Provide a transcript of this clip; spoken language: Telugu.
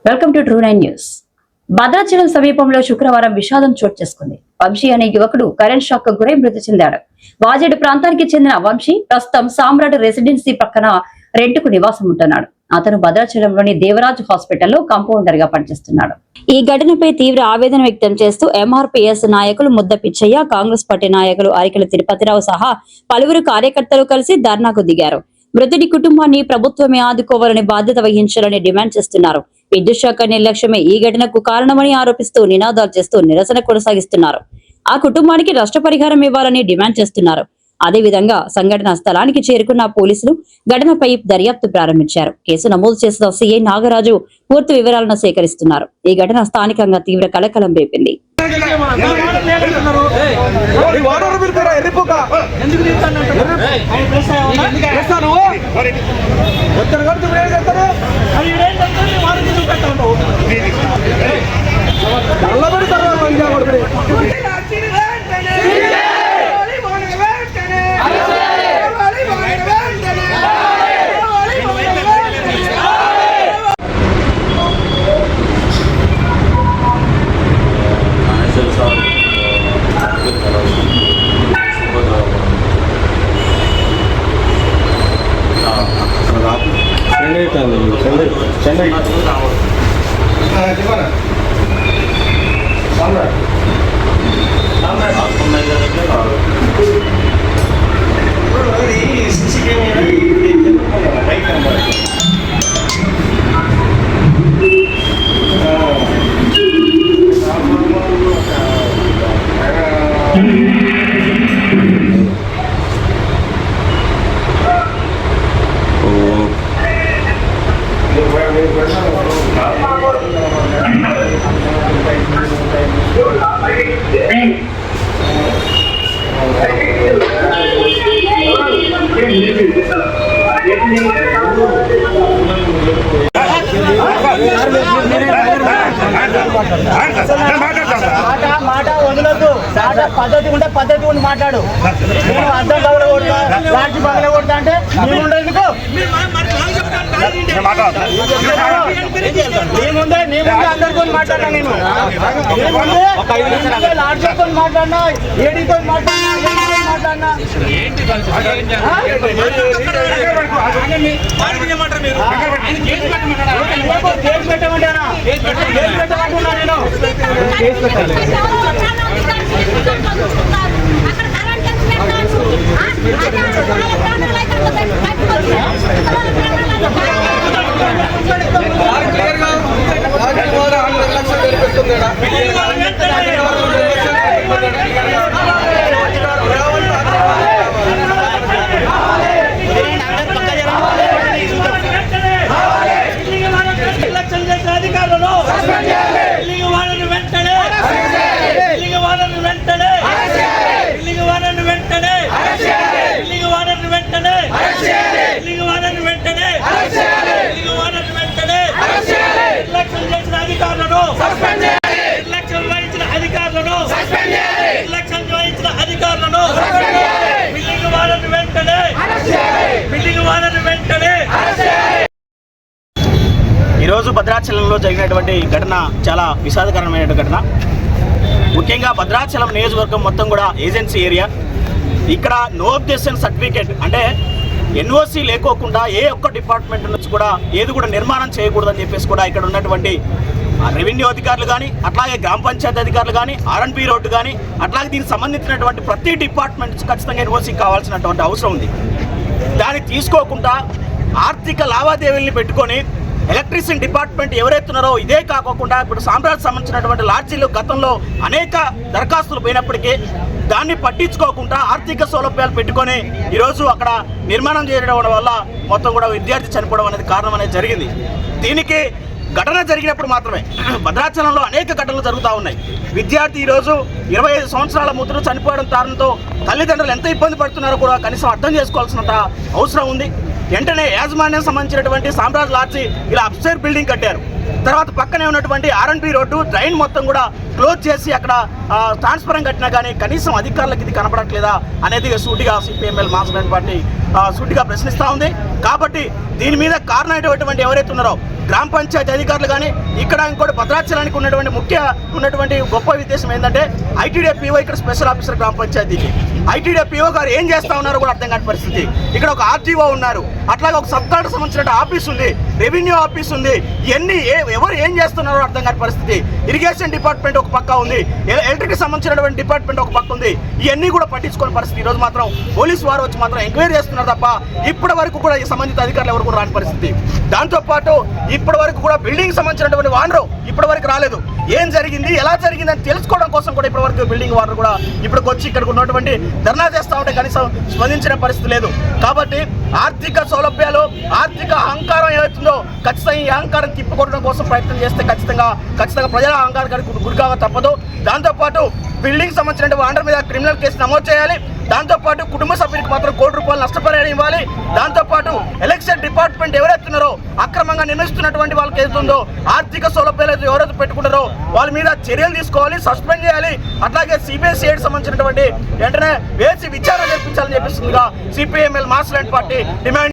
Welcome to true 9 news. Bhadrachalam సమీపంలో శుక్రవారం విషాదం చోటు చేసుకుంది. వంశీ అనే యువకుడు కరెంట్ షాక్ కు గురై మృతి చెందాడు. వాజేడు ప్రాంతానికి చెందిన వంశీ ప్రస్తుతం సామ్రాట్ రెసిడెన్సీ పక్కన రెంటుకు నివాసం ఉంటున్నాడు. అతను భద్రాచలంలోని దేవరాజ్ హాస్పిటల్లో కంపౌండర్ గా పనిచేస్తున్నాడు. ఈ ఘటనపై తీవ్ర ఆవేదన వ్యక్తం చేస్తూ ఎంఆర్పీఎస్ నాయకులు ముద్ద పిచ్చయ్య, కాంగ్రెస్ పార్టీ నాయకులు అరికెల తిరుపతిరావు సహా పలువురు కార్యకర్తలు కలిసి ధర్నాకు దిగారు. మృతుడి కుటుంబాన్ని ప్రభుత్వమే ఆదుకోవాలని బాధ్యత వహించాలని డిమాండ్ చేస్తున్నారు. విద్యుత్ శాఖ నిర్లక్ష్యమే ఈ ఘటనకు కారణమని ఆరోపిస్తూ నినాదాలు చేస్తూ నిరసన కొనసాగిస్తున్నారు. ఆ కుటుంబానికి నష్టపరిహారం ఇవ్వాలని డిమాండ్ చేస్తున్నారు. అదేవిధంగా సంఘటన స్థలానికి చేరుకున్న పోలీసులు ఘటనపై దర్యాప్తు ప్రారంభించారు. కేసు నమోదు చేసిన సిఐ నాగరాజు పూర్తి వివరాలను సేకరిస్తున్నారు. ఈ ఘటన స్థానికంగా తీవ్ర కలకలం రేపింది. చెన్నై మాట వదలొద్దు. పద్ధతి ఉంటే పద్ధతి ఉండి మాట్లాడు. నేను అర్థం పగల కొడతా, లాంటి పగల కొడతా అంటే నేను ఉండేందుకు నీ ముందే అందరితో మాట్లాడినా. నేను లాడ్జీతో మాట్లాడినా, ఏడీతో మాట్లాడినా కేసు పెట్టమంటానా? కేసు పెట్టమంటున్నా నేను. కేసు పెట్టాలి. ఈరోజు భద్రాచలంలో జరిగినటువంటి ఘటన చాలా విషాదకరమైన ఘటన. ముఖ్యంగా భద్రాచలం నియోజకవర్గం మొత్తం కూడా ఏజెన్సీ ఏరియా. ఇక్కడ నో అబ్జెక్షన్ సర్టిఫికేట్ అంటే ఎన్ఓసి లేకోకుండా ఏ ఒక్క డిపార్ట్మెంట్ నుంచి కూడా ఏది కూడా నిర్మాణం చేయకూడదని చెప్పేసి కూడా ఇక్కడ ఉన్నటువంటి రెవెన్యూ అధికారులు కానీ, అట్లాగే గ్రామ పంచాయతీ అధికారులు కానీ, ఆర్ఎన్బి రోడ్డు కానీ, అట్లాగే దీనికి సంబంధించినటువంటి ప్రతి డిపార్ట్మెంట్ ఖచ్చితంగా ఎన్ఓసి కావాల్సినటువంటి అవసరం ఉంది. దాన్ని తీసుకోకుండా ఆర్థిక లావాదేవీల్ని పెట్టుకొని ఎలక్ట్రిసిటీ డిపార్ట్మెంట్ ఎవరైతున్నారో ఇదే కాకుండా ఇప్పుడు సామ్రాట్ సంబంధించినటువంటి లాడ్జీలు గతంలో అనేక దరఖాస్తులు పోయినప్పటికీ దాన్ని పట్టించుకోకుండా ఆర్థిక సౌలభ్యాలు పెట్టుకొని ఈరోజు అక్కడ నిర్మాణం చేయడం వల్ల మొత్తం కూడా విద్యార్థి చనిపోవడం అనేది కారణం అనేది జరిగింది. దీనికి ఘటన జరిగినప్పుడు మాత్రమే భద్రాచలంలో అనేక ఘటనలు జరుగుతూ ఉన్నాయి. విద్యార్థి ఈరోజు 25 సంవత్సరాల ముద్ర చనిపోవడం కారణంతో తల్లిదండ్రులు ఎంత ఇబ్బంది పడుతున్నారో కూడా కనీసం అర్థం చేసుకోవాల్సినంత అవసరం ఉంది. వెంటనే యాజమాన్యం సంబంధించినటువంటి సామ్రాట్ లాడ్జీ ఇలా అప్స్టైర్ బిల్డింగ్ కట్టారు. తర్వాత పక్కనే ఉన్నటువంటి R&B రోడ్డు డ్రైన్ మొత్తం కూడా క్లోజ్ చేసి అక్కడ ట్రాన్స్ఫరెంట్ కట్టినా కానీ కనీసం అధికారులకు ఇది కనపడట్లేదా అనేది సూటిగా సిపిఎంఎల్ మాస్ లైన్ పార్టీ సూటిగా ప్రశ్నిస్తూ ఉంది. కాబట్టి దీని మీద కారణమైనటువంటి ఎవరైతే ఉన్నారో గ్రామ పంచాయతీ అధికారులు కానీ ఇక్కడ ఇంకోటి భద్రాచలానికి ఉన్నటువంటి గొప్ప ఉద్దేశం ఏంటంటే ఐటీడీఏ పీఓ ఇక్కడ స్పెషల్ ఆఫీసర్ గ్రామ పంచాయతీకి ఐటీడీఏ పీఓ గారు ఏం చేస్తా ఉన్నారో కూడా అర్థం కాని పరిస్థితి. ఇక్కడ ఒక ఆర్టీఓ ఉన్నారు, అట్లాగే ఒక సబ్ కలెక్టర్ సంబంధించిన ఆఫీస్ ఉంది, రెవెన్యూ ఆఫీస్ ఉంది. ఇవన్నీ ఎవరు ఏం చేస్తున్నారో అర్థం కాని పరిస్థితి. ఇరిగేషన్ డిపార్ట్మెంట్ ఒక పక్క ఉంది, ఎలక్ట్రిక్ సంబంధించినటువంటి డిపార్ట్మెంట్ ఒక పక్క ఉంది. ఇవన్నీ కూడా పట్టించుకోని పరిస్థితి. ఈరోజు మాత్రం పోలీసు వారు వచ్చి మాత్రం ఎంక్వైరీ చేస్తున్నారు తప్ప ఇప్పటి వరకు కూడా ఈ సంబంధిత అధికారులు ఎవరు కూడా రాని పరిస్థితి. దాంతోపాటు ఇప్పటి వరకు కూడా బిల్డింగ్ సంబంధించినటువంటి వానరు ఇప్పటి వరకు రాలేదు. ఏం జరిగింది, ఎలా జరిగింది అని తెలుసుకోవడం కోసం కూడా ఇప్పటి వరకు బిల్డింగ్ వానరు కూడా ఇప్పటికి వచ్చి ఇక్కడికి ఉన్నటువంటి ధర్నా చేస్తూ ఉంటే కనీసం స్పందించిన పరిస్థితి లేదు. కాబట్టి ఆర్థిక సౌలభ్యాలు, ఆర్థిక అహంకారం ఏమవుతుందో ఖచ్చితంగా ఈ అహంకారం తిప్పుకోవడం కోసం ప్రయత్నం చేస్తే ఖచ్చితంగా ప్రజల అహంకారానికి గురికాగా తప్పదు. దాంతోపాటు బిల్డింగ్ సంబంధించిన వాండర్ మీద క్రిమినల్ కేసు నమోదు చేయాలి. దాంతోపాటు కుటుంబ సభ్యులకు మాత్రం ₹1,00,00,000 నష్టపరిహారం ఇవ్వాలి. దాంతోపాటు ఎలక్షన్ డిపార్ట్మెంట్ ఎవరైతున్నారో అక్రమంగా నిర్మిస్తున్నటువంటి వాళ్ళకి ఏదైతుందో ఆర్థిక సౌలభ్యాలు ఎవరైతే పెట్టుకుంటారో వాళ్ళ మీద చర్యలు తీసుకోవాలి, సస్పెండ్ చేయాలి. అట్లాగే CBSE సంబంధించినటువంటి వెంటనే వేసి విచారణ జరిపించాలని చెప్పేసిందిగా సిపిఎంఎల్ మాస్ లైన్ పార్టీ డిమాండ్